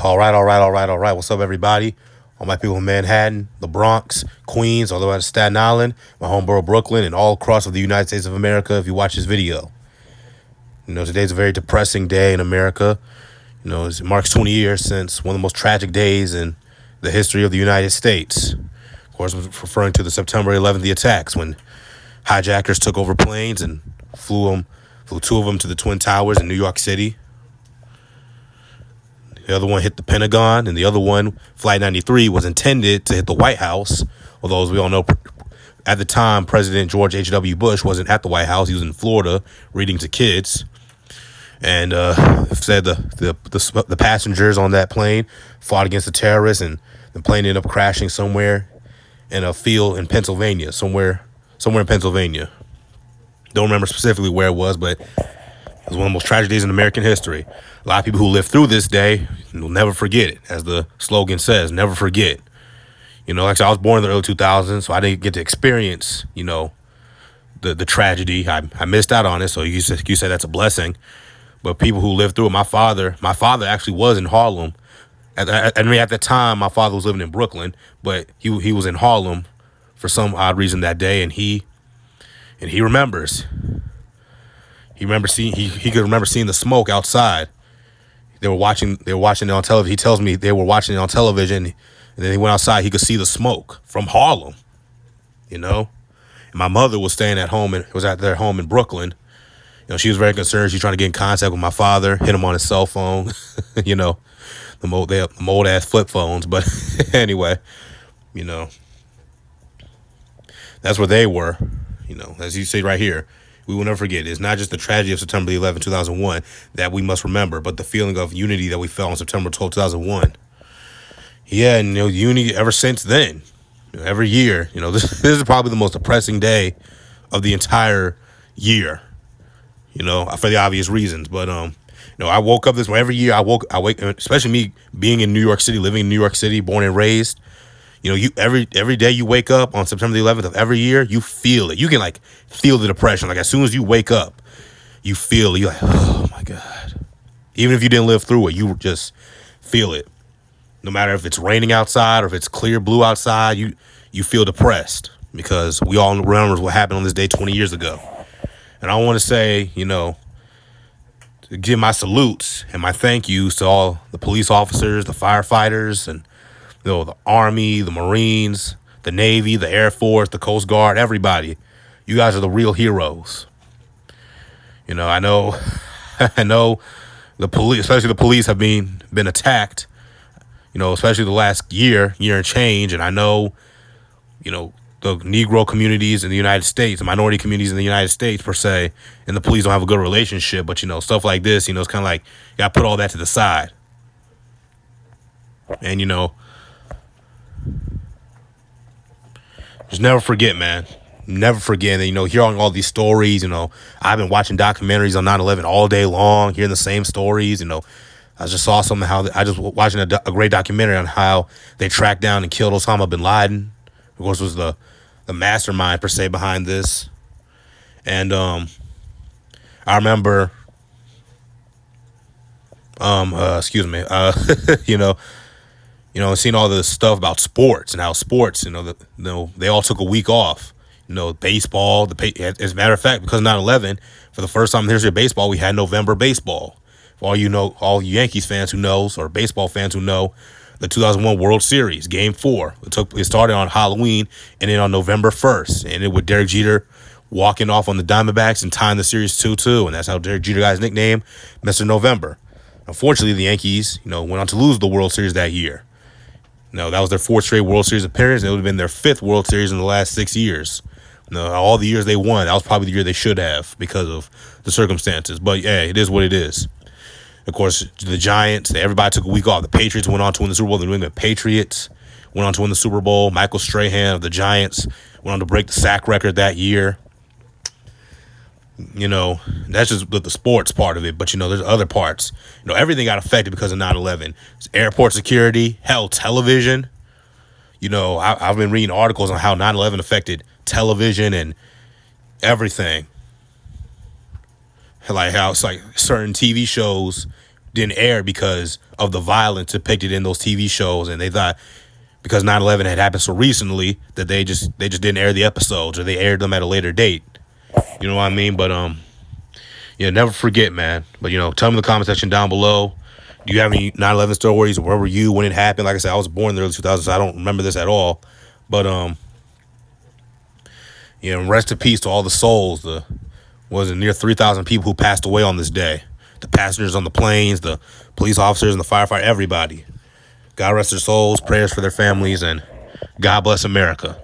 All right. What's up, everybody? All my people in Manhattan, the Bronx, Queens, all the way to Staten Island, my home borough, Brooklyn, and all across of the United States of America. If you watch this video, today's a very depressing day in America. It marks 20 years since one of the most tragic days in the history of the United States. Of course, I'm referring to the September 11th attacks when hijackers took over planes and flew two of them to the Twin Towers in New York City. The other one hit the Pentagon, and the other one, Flight 93, was intended to hit the White House. Although, as we all know, at the time, President George H.W. Bush wasn't at the White House. He was in Florida reading to kids. And said the passengers on that plane fought against the terrorists, and the plane ended up crashing somewhere in a field in Pennsylvania, somewhere in Pennsylvania. Don't remember specifically where it was, but it was one of the most tragic days in American history. A lot of people who lived through this day will never forget it. As the slogan says, never forget. Like I said, I was born in the early 2000s, so I didn't get to experience, the tragedy. I missed out on it, so you say that's a blessing. But people who lived through it, my father actually was in Harlem. At that time, my father was living in Brooklyn, but he was in Harlem for some odd reason that day, and he remembers. He could remember seeing the smoke outside. They were watching it on television. He tells me they were watching it on television, and then he went outside. He could see the smoke from Harlem, And my mother was staying at home and was at their home in Brooklyn. She was very concerned. She's trying to get in contact with my father, hit him on his cell phone, the old ass flip phones. But anyway, that's where they were. As you say right here, we will never forget. It's not just the tragedy of September 11, 2001 that we must remember, but the feeling of unity that we felt on September 12, 2001. Yeah, and unity ever since then. Every year, this is probably the most depressing day of the entire year. For the obvious reasons. But I woke up every year. I wake, especially me being in New York City, living in New York City, born and raised. Every day you wake up on September the 11th of every year, you feel it. You can feel the depression. As soon as you wake up, you feel it. You're like, oh my God. Even if you didn't live through it, you just feel it. No matter if it's raining outside or if it's clear blue outside, you feel depressed because we all remember what happened on this day 20 years ago. And I want to say, to give my salutes and my thank yous to all the police officers, the firefighters, and the Army, the Marines, the Navy, the Air Force, the Coast Guard, everybody. You guys are the real heroes. I know the police, especially the police, have been attacked, especially the last year and change. And I know, the Negro communities in the United States, the minority communities in the United States, per se, and the police don't have a good relationship. But, stuff like this, it's kind of like you got to put all that to the side. And, just never forget, man. Never forget. And, hearing all these stories, I've been watching documentaries on 9/11 all day long, hearing the same stories. I just saw something watching a great documentary on how they tracked down and killed Osama bin Laden. Of course, was the mastermind per se behind this. And I remember seeing all this stuff about sports and how sports, they all took a week off. Baseball, as a matter of fact, because of 9/11, for the first time in the history of baseball, we had November baseball. For all you Yankees fans who knows, or baseball fans who know, the 2001 World Series, Game 4. It started on Halloween and then on November 1st. And it with Derek Jeter walking off on the Diamondbacks and tying the series 2-2. And that's how Derek Jeter got his nickname, Mr. November. Unfortunately, the Yankees, went on to lose the World Series that year. That was their 4th straight World Series appearance. It would have been their 5th World Series in the last 6 years. All the years they won, that was probably the year they should have because of the circumstances. But, yeah, it is what it is. Of course, the Giants, everybody took a week off. The Patriots went on to win the Super Bowl. The New England Patriots went on to win the Super Bowl. Michael Strahan of the Giants went on to break the sack record that year. That's just the sports part of it. But, there's other parts. Everything got affected because of 9/11. It's airport security, hell, television. I've been reading articles on how 9/11 affected television and everything. Like how it's like certain TV shows didn't air because of the violence depicted in those TV shows, and they thought because 9/11 had happened so recently that they just didn't air the episodes, or they aired them at a later date. You know what I mean? But yeah, never forget, man. But tell me in the comment section down below. Do you have any 9/11 stories? Where were you when it happened? Like I said, I was born in the early 2000s, so I don't remember this at all. But rest in peace to all the souls. Near 3,000 people who passed away on this day. The passengers on the planes, the police officers, and the firefighter, everybody. God rest their souls, prayers for their families, and God bless America.